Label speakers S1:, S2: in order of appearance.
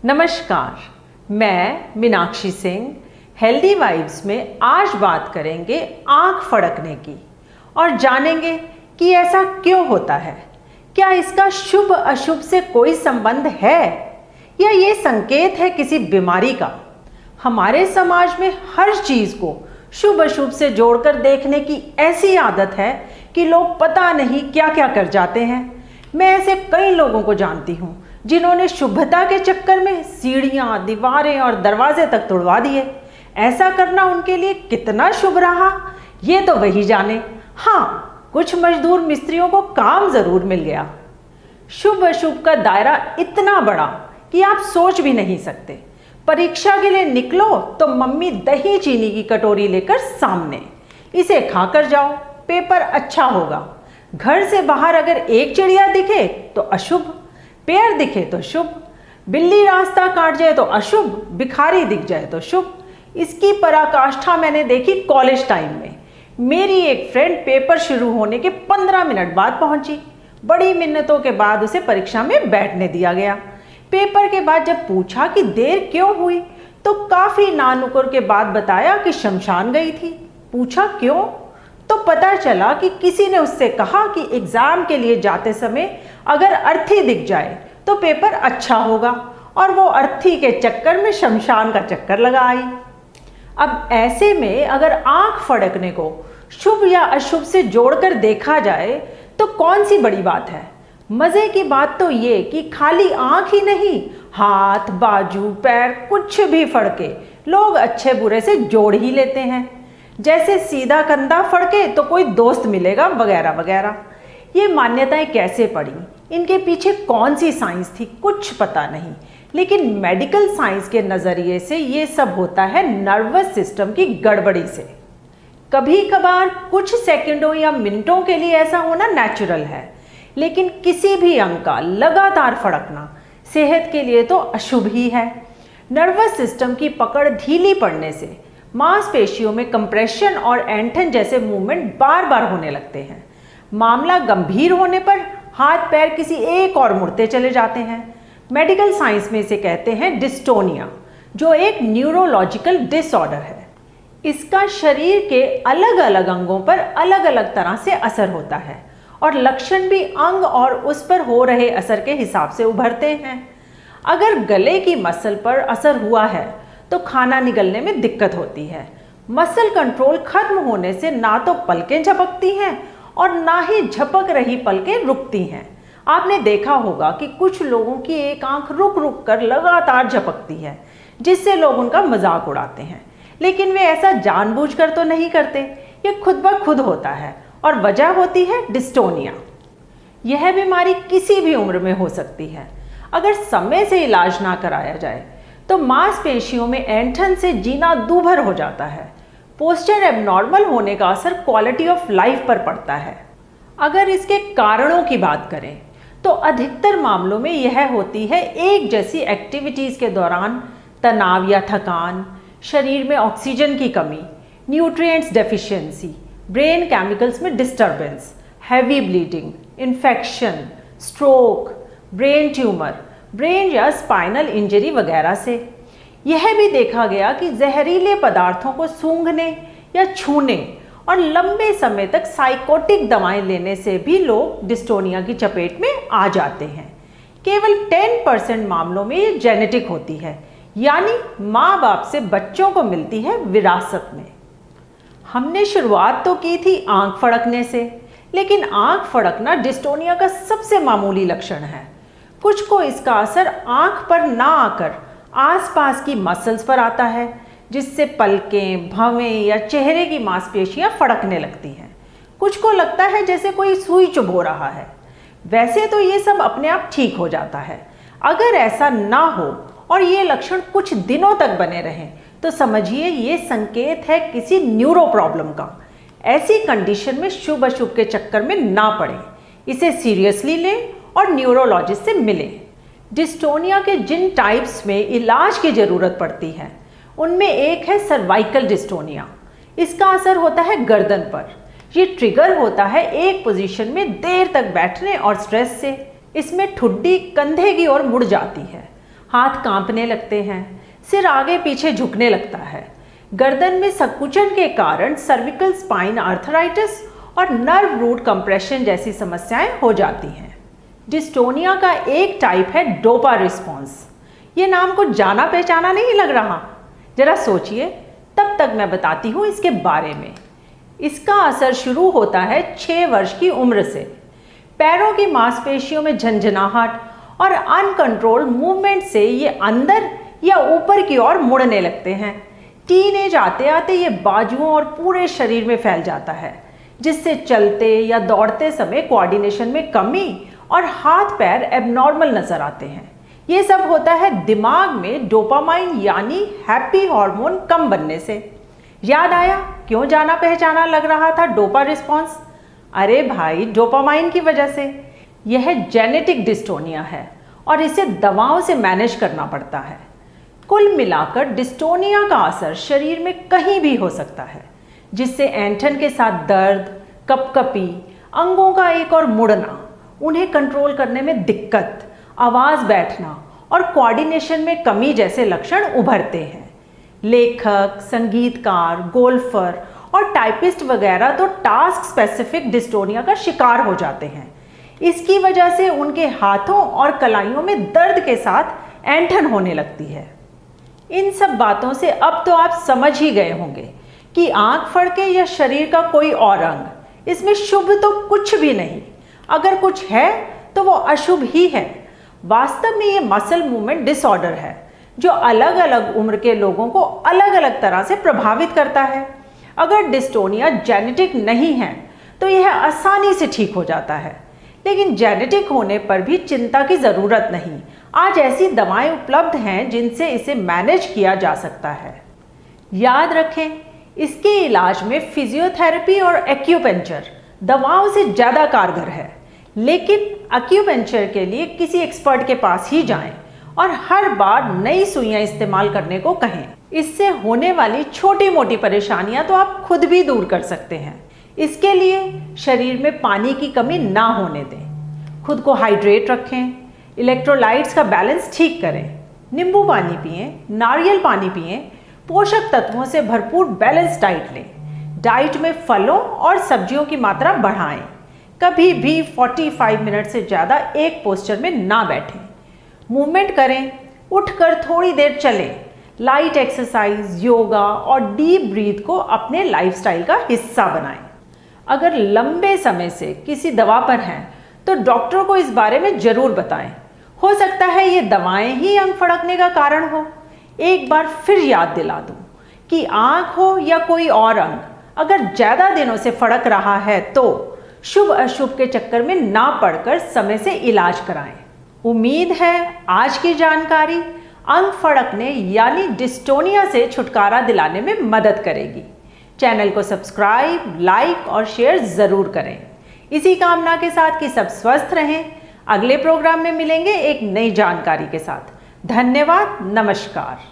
S1: नमस्कार, मैं Meenakshi Singh. Healthy vibes में आज बात करेंगे आँख फड़कने की और जानेंगे कि ऐसा क्यों होता है। क्या इसका शुभ अशुभ से कोई संबंध है या ये संकेत है किसी बीमारी का? हमारे समाज में हर चीज़ को शुभ अशुभ से जोड़कर देखने की ऐसी आदत है कि लोग पता नहीं क्या क्या कर जाते हैं। मैं ऐसे कई लोगों को जानती हूँ जिन्होंने शुभता के चक्कर में सीढ़ियाँ, दीवारें और दरवाजे तक तोड़वा दिए। ऐसा करना उनके लिए कितना शुभ रहा, ये तो वही जाने। हाँ, कुछ मजदूर मिस्त्रियों को काम ज़रूर मिल गया। शुभ अशुभ का दायरा इतना बड़ा कि आप सोच भी नहीं सकते। परीक्षा के लिए निकलो तो मम्मी दही चीनी की कटोरी लेकर सामने, इसे खाकर जाओ, पेपर अच्छा होगा। घर से बाहर अगर एक चिड़िया दिखे तो अशुभ, पेड़ दिखे तो शुभ, बिल्ली रास्ता काट जाए तो अशुभ, भिखारी दिख जाए तो शुभ। इसकी पराकाष्ठा मैंने देखी कॉलेज टाइम में। मेरी एक फ्रेंड पेपर शुरू होने के 15 मिनट बाद पहुंची। बड़ी मिन्नतों के बाद उसे परीक्षा में बैठने दिया गया। पेपर के बाद जब पूछा कि देर क्यों हुई तो काफ़ी नानुकुर के बाद बताया कि शमशान गई थी। पूछा क्यों तो पता चला कि किसी ने उससे कहा कि एग्ज़ाम के लिए जाते समय अगर अर्थी दिख जाए तो पेपर अच्छा होगा, और वो अर्थी के चक्कर में शमशान का चक्कर लगा आई। अब ऐसे में अगर आँख फड़कने को शुभ या अशुभ से जोड़कर देखा जाए तो कौन सी बड़ी बात है। मज़े की बात तो ये कि खाली आँख ही नहीं, हाथ, बाजू, पैर कुछ भी फड़के लोग अच्छे बुरे से जोड़ ही लेते हैं। जैसे सीधा कंधा फड़के तो कोई दोस्त मिलेगा वगैरह वगैरह। ये मान्यताएं कैसे पड़ी, इनके पीछे कौन सी साइंस थी, कुछ पता नहीं। लेकिन मेडिकल साइंस के नज़रिए से ये सब होता है नर्वस सिस्टम की गड़बड़ी से। कभी कभार कुछ सेकंडों या मिनटों के लिए ऐसा होना नेचुरल है, लेकिन किसी भी अंग का लगातार फड़कना सेहत के लिए तो अशुभ ही है। नर्वस सिस्टम की पकड़ ढीली पड़ने से मांसपेशियों में कंप्रेशन और ऐंठन जैसे मूवमेंट बार बार होने लगते हैं। मामला गंभीर होने पर हाथ पैर किसी एक और मुड़ते चले जाते हैं। मेडिकल साइंस में इसे कहते हैं डिस्टोनिया, जो एक न्यूरोलॉजिकल डिसऑर्डर है। इसका शरीर के अलग अलग अंगों पर अलग अलग तरह से असर होता है और लक्षण भी अंग और उस पर हो रहे असर के हिसाब से उभरते हैं। अगर गले की मसल पर असर हुआ है तो खाना निगलने में दिक्कत होती है। मसल कंट्रोल खत्म होने से ना तो पलकें झपकती हैं और ना ही झपक रही पलकें रुकती हैं। आपने देखा होगा कि कुछ लोगों की एक आंख रुक रुक कर लगातार झपकती है, जिससे लोग उनका मजाक उड़ाते हैं। लेकिन वे ऐसा जानबूझकर तो नहीं करते, ये खुद ब खुद होता है और वजह होती है डिस्टोनिया। यह बीमारी किसी भी उम्र में हो सकती है। अगर समय से इलाज ना कराया जाए तो मांसपेशियों में ऐंठन से जीना दूभर हो जाता है। पोस्चर एबनॉर्मल होने का असर क्वालिटी ऑफ लाइफ पर पड़ता है। अगर इसके कारणों की बात करें तो अधिकतर मामलों में यह होती है एक जैसी एक्टिविटीज़ के दौरान तनाव या थकान, शरीर में ऑक्सीजन की कमी, न्यूट्रिएंट्स डेफिशिएंसी, ब्रेन केमिकल्स में disturbance, heavy bleeding, infection, stroke, brain tumour, brain या स्पाइनल इंजरी वगैरह से। यह भी देखा गया कि जहरीले पदार्थों को सूंघने या छूने और लंबे समय तक साइकोटिक दवाएं लेने से भी लोग डिस्टोनिया की चपेट में आ जाते हैं। केवल 10% मामलों में ये जेनेटिक होती है, यानी माँ बाप से बच्चों को मिलती है विरासत में। हमने शुरुआत तो की थी आँख फड़कने से, लेकिन आँख फड़कना डिस्टोनिया का सबसे मामूली लक्षण है। कुछ को इसका असर आँख पर ना आकर आसपास की मसल्स पर आता है, जिससे पलकें, भवें या चेहरे की मांसपेशियां फड़कने लगती हैं। कुछ को लगता है जैसे कोई सुई चुभो रहा है। वैसे तो ये सब अपने आप ठीक हो जाता है। अगर ऐसा ना हो और ये लक्षण कुछ दिनों तक बने रहें तो समझिए ये संकेत है किसी न्यूरो प्रॉब्लम का। ऐसी कंडीशन में शुभ अशुभ के चक्कर में ना पड़ें, इसे सीरियसली लें और न्यूरोलॉजिस्ट से मिलें। डिस्टोनिया के जिन टाइप्स में इलाज की ज़रूरत पड़ती है उनमें एक है सर्वाइकल डिस्टोनिया। इसका असर होता है गर्दन पर। ये ट्रिगर होता है एक पोजीशन में देर तक बैठने और स्ट्रेस से। इसमें ठुड्डी कंधे की ओर मुड़ जाती है। हाथ कांपने लगते हैं, सिर आगे पीछे झुकने लगता है। गर्दन में संकुचन के कारण सर्विकल स्पाइन आर्थराइटिस और नर्व रूट कंप्रेशन जैसी समस्याएं हो जाती हैं। डिस्टोनिया का एक टाइप है डोपा रिस्पॉन्स। ये नाम को जाना पहचाना नहीं लग रहा? जरा सोचिए, तब तक मैं बताती हूँ इसके बारे में। इसका असर शुरू होता है 6 वर्ष की उम्र से। पैरों की मांसपेशियों में झंझनाहट और अनकंट्रोल्ड मूवमेंट से ये अंदर या ऊपर की ओर मुड़ने लगते हैं। टीनेज आते आते ये बाजुओं और पूरे शरीर में फैल जाता है, जिससे चलते या दौड़ते समय कोऑर्डिनेशन में कमी और हाथ पैर एबनॉर्मल नजर आते हैं। ये सब होता है दिमाग में डोपामाइन यानी हैप्पी हार्मोन कम बनने से। याद आया क्यों जाना पहचाना लग रहा था डोपा रिस्पॉन्स? अरे भाई, डोपामाइन की वजह से। यह जेनेटिक डिस्टोनिया है और इसे दवाओं से मैनेज करना पड़ता है। कुल मिलाकर डिस्टोनिया का असर शरीर में कहीं भी हो सकता है, जिससे ऐंठन के साथ दर्द, कपकपी, अंगों का एक और मुड़ना, उन्हें कंट्रोल करने में दिक्कत, आवाज़ बैठना और कोऑर्डिनेशन में कमी जैसे लक्षण उभरते हैं। लेखक, संगीतकार, गोल्फर और टाइपिस्ट वगैरह तो टास्क स्पेसिफिक डिस्टोनिया का शिकार हो जाते हैं। इसकी वजह से उनके हाथों और कलाइयों में दर्द के साथ ऐंठन होने लगती है। इन सब बातों से अब तो आप समझ ही गए होंगे कि आंख फड़के या शरीर का कोई और अंग, इसमें शुभ तो कुछ भी नहीं। अगर कुछ है तो वो अशुभ ही है। वास्तव में ये मसल मूवमेंट डिसऑर्डर है, जो अलग अलग उम्र के लोगों को अलग अलग तरह से प्रभावित करता है। अगर डिस्टोनिया जेनेटिक नहीं है तो यह आसानी से ठीक हो जाता है, लेकिन जेनेटिक होने पर भी चिंता की ज़रूरत नहीं। आज ऐसी दवाएं उपलब्ध हैं जिनसे इसे मैनेज किया जा सकता है। याद रखें, इसके इलाज में फिजियोथेरेपी और एक्यूपेंचर दवाओं से ज़्यादा कारगर है, लेकिन एक्यूपेंचर के लिए किसी एक्सपर्ट के पास ही जाएं और हर बार नई सुइयां इस्तेमाल करने को कहें। इससे होने वाली छोटी मोटी परेशानियां तो आप खुद भी दूर कर सकते हैं। इसके लिए शरीर में पानी की कमी ना होने दें, खुद को हाइड्रेट रखें, इलेक्ट्रोलाइट्स का बैलेंस ठीक करें, नींबू पानी पिएं, नारियल पानी पिएं, पोषक तत्वों से भरपूर बैलेंस डाइट लें। डाइट में फलों और सब्जियों की मात्रा बढ़ाएं। कभी भी 45 मिनट से ज़्यादा एक पोस्चर में ना बैठें। मूवमेंट करें, उठकर थोड़ी देर चलें। लाइट एक्सरसाइज, योगा और डीप ब्रीथ को अपने लाइफस्टाइल का हिस्सा बनाएं। अगर लंबे समय से किसी दवा पर हैं तो डॉक्टर को इस बारे में ज़रूर बताएं। हो सकता है ये दवाएं ही अंग फड़कने का कारण हो। एक बार फिर याद दिला दूं कि आँख हो या कोई और अंग अगर ज़्यादा दिनों से फड़क रहा है तो शुभ अशुभ के चक्कर में ना पड़कर समय से इलाज कराएं। उम्मीद है आज की जानकारी अंग फड़कने यानी डिस्टोनिया से छुटकारा दिलाने में मदद करेगी। चैनल को सब्सक्राइब, लाइक और शेयर ज़रूर करें। इसी कामना के साथ कि सब स्वस्थ रहें। अगले प्रोग्राम में मिलेंगे एक नई जानकारी के साथ। धन्यवाद, नमस्कार।